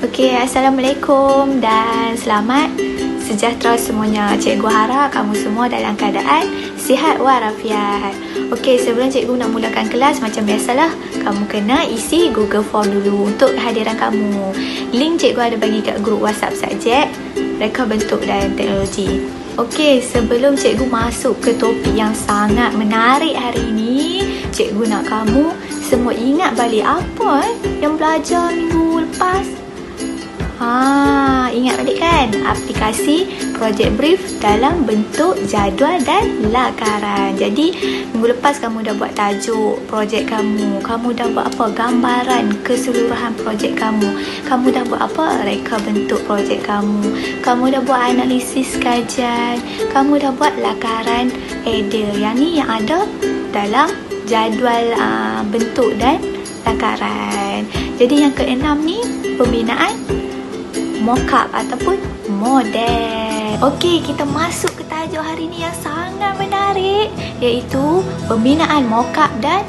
Okey, Assalamualaikum dan selamat sejahtera semuanya. Cikgu harap kamu semua dalam keadaan sihat walafiat. Okey, sebelum cikgu nak mulakan kelas, macam biasalah, kamu kena isi Google Form dulu untuk kehadiran kamu. Link cikgu ada bagi kat grup WhatsApp subjek Reka Bentuk dan Teknologi. Okey, sebelum cikgu masuk ke topik yang sangat menarik hari ini, cikgu nak kamu semua ingat balik apa yang belajar minggu lepas. Ingat balik kan? Aplikasi Project Brief dalam bentuk jadual dan lakaran. Jadi, minggu lepas kamu dah buat tajuk projek kamu. Kamu dah buat apa? Gambaran keseluruhan projek kamu. Kamu dah buat apa? Reka bentuk projek kamu. Kamu dah buat analisis kajian. Kamu dah buat lakaran header. Yang ni yang ada dalam jadual bentuk dan lakaran. Jadi, yang keenam ni pembinaan mockup ataupun model. Okey, kita masuk ke tajuk hari ni yang sangat menarik, iaitu pembinaan mockup dan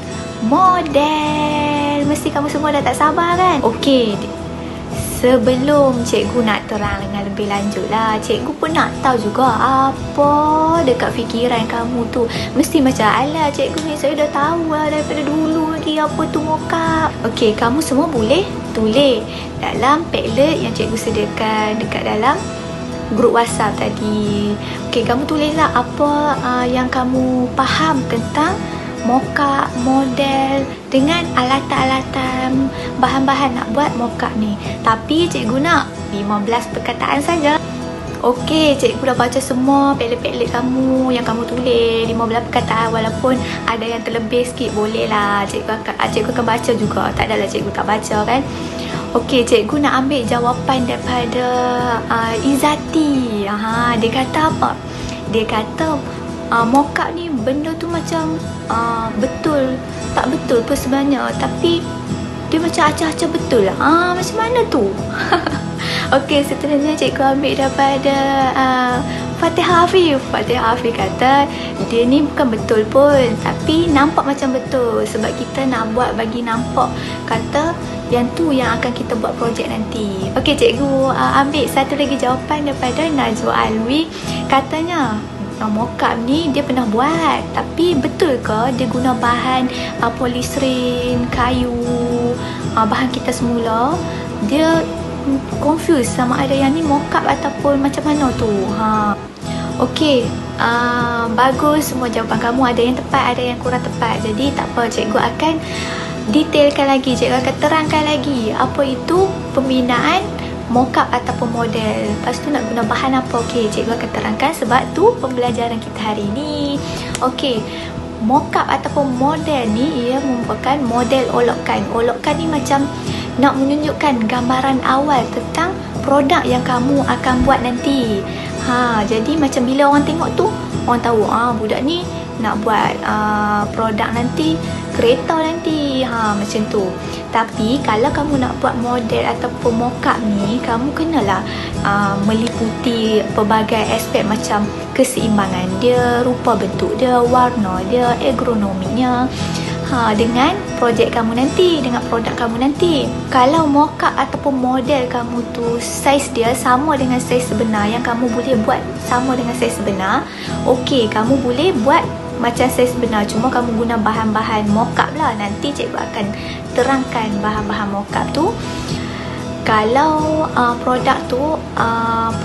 model. Mesti kamu semua dah tak sabar kan? Okey, sebelum cikgu nak terang dengan lebih lanjut lah, cikgu pun nak tahu juga apa dekat fikiran kamu tu. Mesti macam, alah cikgu ni saya dah tahu lah daripada dulu lagi apa tu mockup. Okey, kamu semua boleh tulis dalam Padlet yang cikgu sediakan dekat dalam grup WhatsApp tadi. Okey, kamu tulislah apa yang kamu faham tentang mockup, model dengan alatan-alatan bahan-bahan nak buat mockup ni. Tapi cikgu nak 15 perkataan saja. Okey, cikgu dah baca semua Padlet-Padlet kamu yang kamu tulis 15 perkataan, walaupun ada yang terlebih sikit boleh lah. Cikgu akan baca juga. Tak adalah cikgu tak baca kan. Okey, cikgu nak ambil jawapan daripada Izzati. Dia kata apa? Dia kata mockup ni benda tu macam betul. Tak betul pun sebenarnya, tapi dia macam acah-acah betul lah. Macam mana tu? Okey, seterusnya cikgu ambil daripada Fatihah Afif. Fatihah Afif kata dia ni bukan betul pun, tapi nampak macam betul. Sebab kita nak buat bagi nampak, kata yang tu yang akan kita buat projek nanti. Okey, cikgu ambil satu lagi jawapan daripada Najwa Alwi. Katanya mockup ni dia pernah buat, tapi betul ke dia guna bahan polisrin, kayu, bahan kita semula? Dia confused sama ada yang ni mockup ataupun macam mana tu. Okey, bagus semua jawapan kamu. Ada yang tepat, ada yang kurang tepat. Jadi tak apa, cikgu akan detailkan lagi. Cikgu akan terangkan lagi apa itu pembinaan mockup ataupun model. Lepas tu nak guna bahan apa? Okey, cikgu akan terangkan sebab tu pembelajaran kita hari ni. Okey, mockup ataupun model ni ia merupakan model olokkan. Olokkan ni macam nak menunjukkan gambaran awal tentang produk yang kamu akan buat nanti. Jadi macam bila orang tengok tu, orang tahu budak ni nak buat produk nanti, kereta nanti, macam tu. Tapi kalau kamu nak buat model ataupun mockup ni, kamu kenalah meliputi pelbagai aspek macam keseimbangan dia, rupa bentuk dia, warna dia, ergonominya, dengan projek kamu nanti, dengan produk kamu nanti. Kalau mockup ataupun model kamu tu saiz dia sama dengan saiz sebenar, yang kamu boleh buat sama dengan saiz sebenar, okey, kamu boleh buat macam saiz sebenar, cuma kamu guna bahan-bahan mockup lah. Nanti cikgu akan terangkan bahan-bahan mockup tu. Kalau produk tu,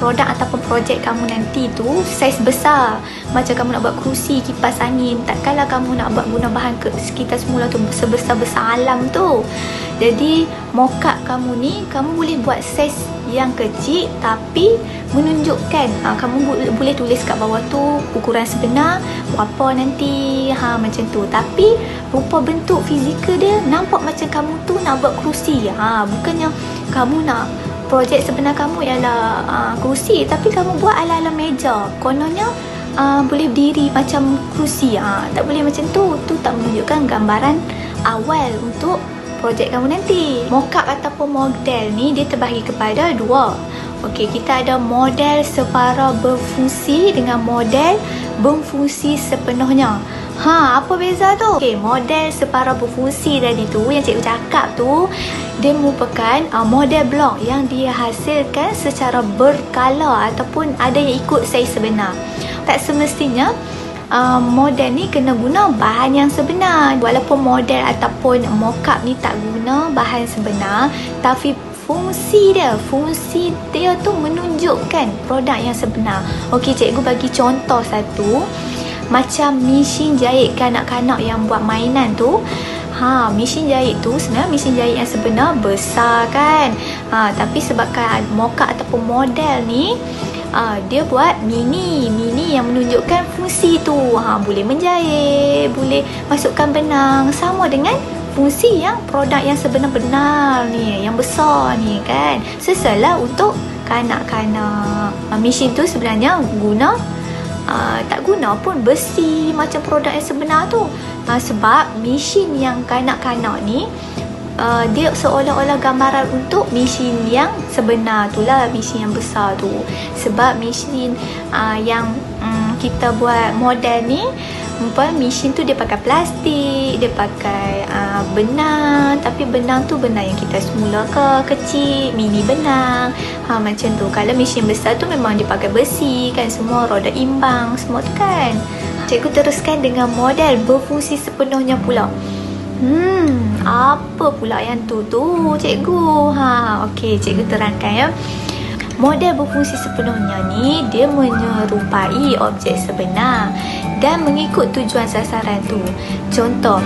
produk ataupun projek kamu nanti tu saiz besar, macam kamu nak buat kerusi, kipas angin, takkanlah kamu nak buat guna bahan kita semula tu sebesar-besar alam tu. Jadi mockup kamu ni, kamu boleh buat saiz yang kecil tapi menunjukkan, kamu boleh tulis kat bawah tu ukuran sebenar berapa nanti, macam tu. Tapi rupa bentuk fizikal dia nampak macam kamu tu nak buat kerusi. Bukannya kamu nak projek sebenar kamu ialah kerusi, tapi kamu buat ala-ala meja. Kononnya boleh berdiri macam kerusi. Tak boleh macam tu. Tu tak menunjukkan gambaran awal untuk projek kamu nanti. Mockup ataupun model ni dia terbahagi kepada dua. Okey, kita ada model separa berfungsi dengan model berfungsi sepenuhnya. Apa beza tu? Okey, model separa berfungsi tadi tu yang cikgu cakap tu, dia merupakan model blok yang dia hasilkan secara berkala ataupun ada yang ikut saiz sebenar. Tak semestinya model ni kena guna bahan yang sebenar. Walaupun model ataupun mockup ni tak guna bahan sebenar, tapi fungsi dia tu menunjukkan produk yang sebenar. Okey, cikgu bagi contoh satu. Macam mesin jahit kanak-kanak yang buat mainan tu. Mesin jahit tu sebenarnya mesin jahit yang sebenar besar kan. Tapi sebabkan mockup ataupun model ni dia buat mini yang menunjukkan fungsi tu. Boleh menjahit, boleh masukkan benang, sama dengan fungsi yang produk yang sebenar-benar ni, yang besar ni kan. Sesuailah untuk kanak-kanak. Mesin tu sebenarnya guna tak guna pun besi macam produk yang sebenar tu. Sebab mesin yang kanak-kanak ni dia seolah-olah gambaran untuk mesin yang sebenar tu lah, mesin yang besar tu. Sebab mesin yang kita buat model ni, mesin tu dia pakai plastik, dia pakai benang, tapi benang tu benang yang kita semula kecil, mini benang. Macam tu. Kalau mesin besar tu memang dia pakai besi kan, semua roda imbang semua tu kan. Cikgu teruskan dengan model berfungsi sepenuhnya pula. Apa pula yang tu cikgu? Okey, cikgu terangkan ya. Model berfungsi sepenuhnya ni dia menyerupai objek sebenar dan mengikut tujuan sasaran tu. Contoh,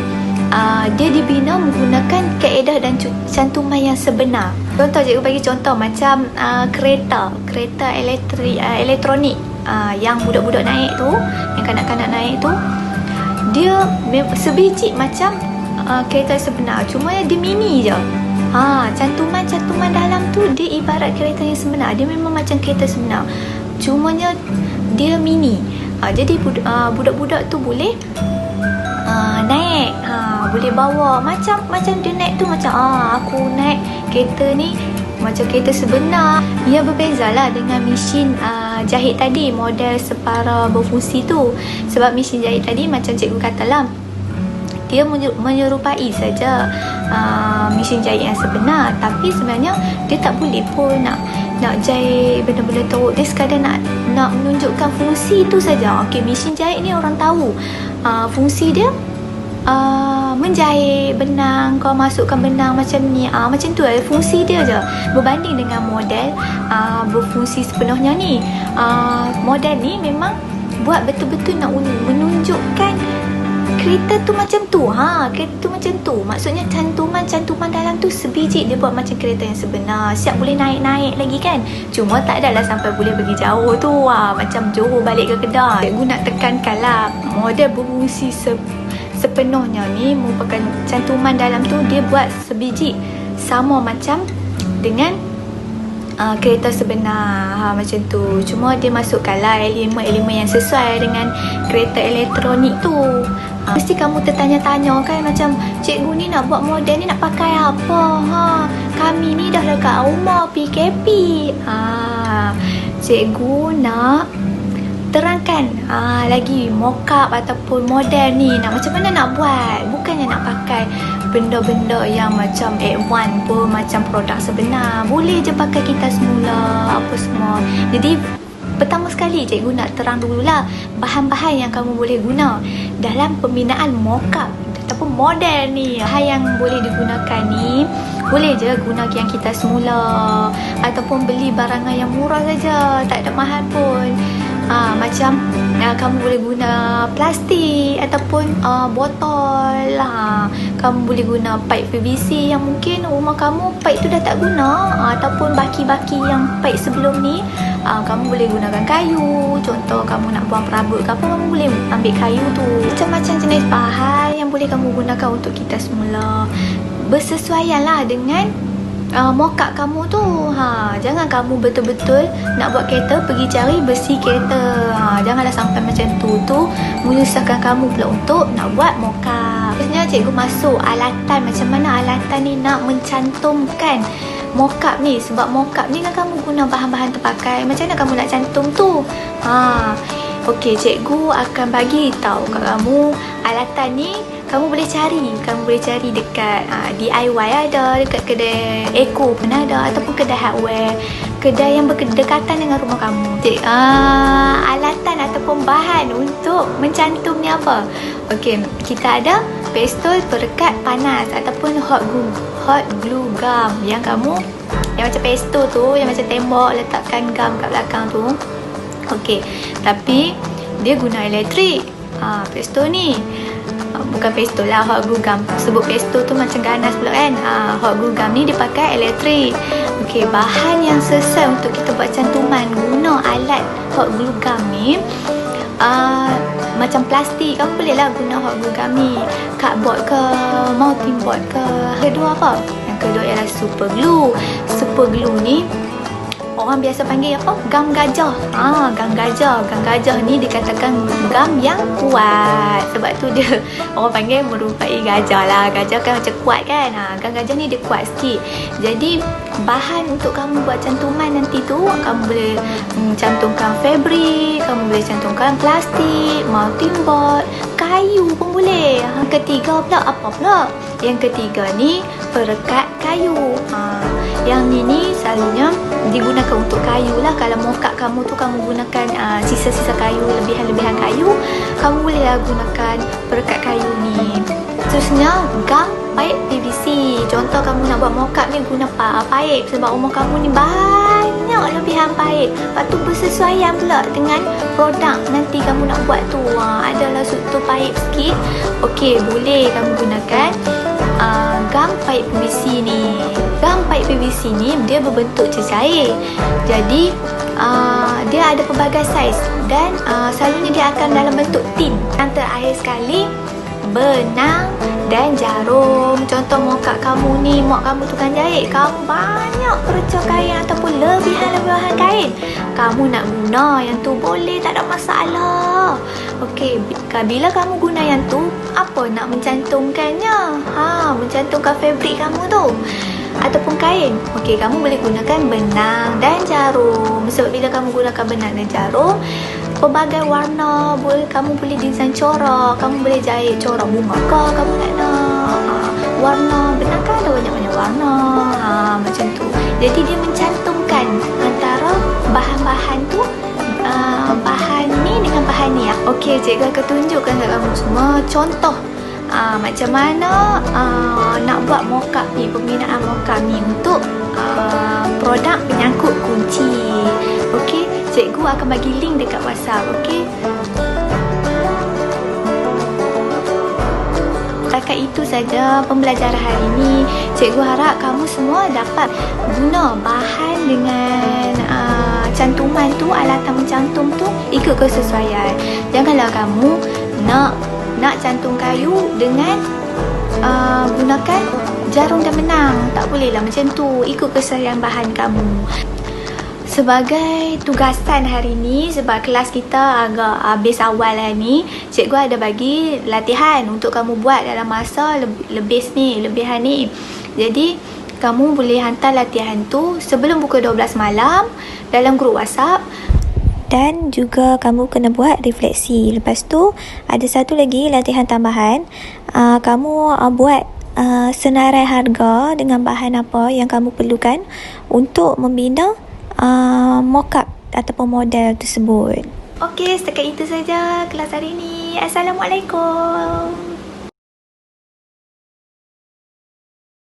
dia dibina menggunakan kaedah dan cantuman yang sebenar. Contoh, cikgu bagi contoh macam kereta elektronik yang budak-budak naik tu, yang kanak-kanak naik tu, dia sebiji macam kereta sebenar, cuma dia mini je. Cantuman dalam tu dia ibarat kereta yang sebenar. Dia memang macam kereta sebenar, cumanya dia mini. Jadi budak-budak tu boleh naik, boleh bawa macam dia naik tu macam aku naik kereta ni macam kereta sebenar. Ia berbezalah dengan mesin jahit tadi, model separa berfungsi tu. Sebab mesin jahit tadi macam cikgu katalah, dia menyerupai saja mesin jahit yang sebenar, tapi sebenarnya dia tak boleh pun nak jahit benda-benda teruk. Dia sekadar nak menunjukkan fungsi tu saja. Okey, mesin jahit ni orang tahu fungsi dia menjahit benang, kau masukkan benang macam ni, macam tu lah fungsi dia je. Berbanding dengan model berfungsi sepenuhnya ni, model ni memang buat betul-betul nak menunjukkan kereta tu macam tu. Kereta tu macam tu. Maksudnya cantuman dalam tu sebiji dia buat macam kereta yang sebenar. Siap boleh naik-naik lagi kan. Cuma tak adalah sampai boleh pergi jauh tu. Macam Johor balik ke Kedah. Cikgu nak tekankan lah, model berfungsi sepenuhnya ni merupakan cantuman dalam tu dia buat sebiji sama macam dengan kereta sebenar. Macam tu. Cuma dia masukkanlah elemen-elemen yang sesuai dengan kereta elektronik tu. Mesti kamu tertanya-tanya kan, macam cikgu ni nak buat model ni nak pakai apa? Kami ni dah dekat rumah PKP. Cikgu nak terangkan lagi mockup ataupun model ni macam mana nak buat. Bukannya nak pakai benda-benda yang macam advance pun, macam produk sebenar. Boleh je pakai kita semula apa semua. Jadi pertama sekali cikgu nak terang dululah bahan-bahan yang kamu boleh guna dalam pembinaan mockup ataupun model ni. Bahan yang boleh digunakan ni boleh je guna yang kita semula ataupun beli barangan yang murah saja, tak ada mahal pun. Macam kamu boleh guna plastik ataupun botol. Kamu boleh guna pipe PVC yang mungkin rumah kamu pipe tu dah tak guna, ataupun baki-baki yang pipe sebelum ni. Kamu boleh gunakan kayu. Contoh kamu nak buang perabot ke apa, kamu boleh ambil kayu tu. Macam-macam jenis bahan yang boleh kamu gunakan untuk kita semula. Bersesuaian lah dengan mockup kamu tu. Jangan kamu betul-betul nak buat kereta pergi cari besi kereta. Janganlah sampai macam tu menyusahkan kamu pula untuk nak buat mockup. Sebenarnya cikgu masuk alatan, macam mana alatan ni nak mencantumkan mockup ni. Sebab mockup ni kan kamu guna bahan-bahan terpakai. Macam mana kamu nak cantum tu? Okey, cikgu akan bagi tahu kat kamu alatan ni kamu boleh cari dekat DIY ada, dekat kedai Eco pun ada, ataupun kedai hardware, kedai yang berdekatan dengan rumah kamu. Alatan ataupun bahan untuk mencantum ni apa? Okey, kita ada pistol perekat panas ataupun hot glue gum yang macam pistol tu, yang macam tembok letakkan gum kat belakang tu. Okey, tapi dia guna elektrik. Pistol ni bukan pistol lah, hot glue gun. Sebut pistol tu macam ganas pula kan. Hot glue gun ni dia pakai elektrik. Okey, bahan yang sesuai untuk kita buat cantuman guna alat hot glue gun ni macam plastik. Kamu boleh lah guna hot glue gun ni, cardboard ke, mounting board ke. Kedua apa? Yang kedua ialah super glue. Super glue ni orang biasa panggil apa? Gam gajah. Gam gajah ni dikatakan gam yang kuat. Sebab tu dia orang panggil merupai gajah lah. Gajah kan macam kuat kan. Gam gajah ni dia kuat sikit. Jadi bahan untuk kamu buat cantuman nanti tu, kamu boleh cantumkan fabrik, kamu boleh cantumkan plastik, mounting board, kayu pun boleh. Ketiga pula apa pula? Yang ketiga ni perekat kayu. Yang ni selalunya digunakan untuk kayu lah. Kalau mokap kamu tu kamu gunakan sisa-sisa kayu, lebihan-lebihan kayu, kamu bolehlah gunakan perekat kayu ni. Seterusnya gam paip PVC. Contoh kamu nak buat mokap ni guna paip, sebab rumah kamu ni banyak lebihan paip. Lepas tu bersesuaian pula dengan produk nanti kamu nak buat tu. Adalah struktur paip sikit. Okey, boleh kamu gunakan gam paip PVC ni. Gam paip PVC ni dia berbentuk cecair. Jadi dia ada pelbagai saiz dan selalunya dia akan dalam bentuk tin. Yang terakhir sekali, benang dan jarum. Contoh mokap kamu ni, mak kamu tukang jahit, kamu banyak kerja kain ataupun lebihan-lebihan kain, kamu nak guna yang tu boleh, tak ada masalah. Okey, bila kamu guna yang tu, apa nak mencantumkannya? Mencantumkan fabrik kamu tu ataupun kain. Okey, kamu boleh gunakan benang dan jarum. Sebab bila kamu gunakan benang dan jarum, pelbagai warna, kamu boleh desain corak, kamu boleh jahit corak bunga ke, kamu nak warna benang kan ada banyak-banyak warna, macam tu. Jadi dia mencantumkan antara bahan-bahan tu, bahan ni dengan bahan ni. Okey, cikgu akan tunjukkan kat kamu semua contoh macam mana nak buat mockup ni, pembinaan mockup ni untuk produk penyangkut kunci. Okey, cikgu akan bagi link dekat WhatsApp. Okey, setakat itu saja pembelajaran hari ini. Cikgu harap kamu semua dapat guna bahan dengan cantuman tu, alatan mencantum tu ikut kesesuaian. Janganlah kamu nak cantum kayu dengan gunakan jarum dan benang. Tak bolehlah macam tu, ikut kesesuaian bahan kamu. Sebagai tugasan hari ni, sebab kelas kita agak habis awal hari ni, cikgu ada bagi latihan untuk kamu buat dalam masa lebihan ni. Jadi kamu boleh hantar latihan tu sebelum pukul 12 malam dalam grup WhatsApp. Dan juga kamu kena buat refleksi. Lepas tu ada satu lagi latihan tambahan. Kamu buat senarai harga dengan bahan apa yang kamu perlukan untuk membina mock-up ataupun model tersebut. Okey, setakat itu saja kelas hari ini. Assalamualaikum.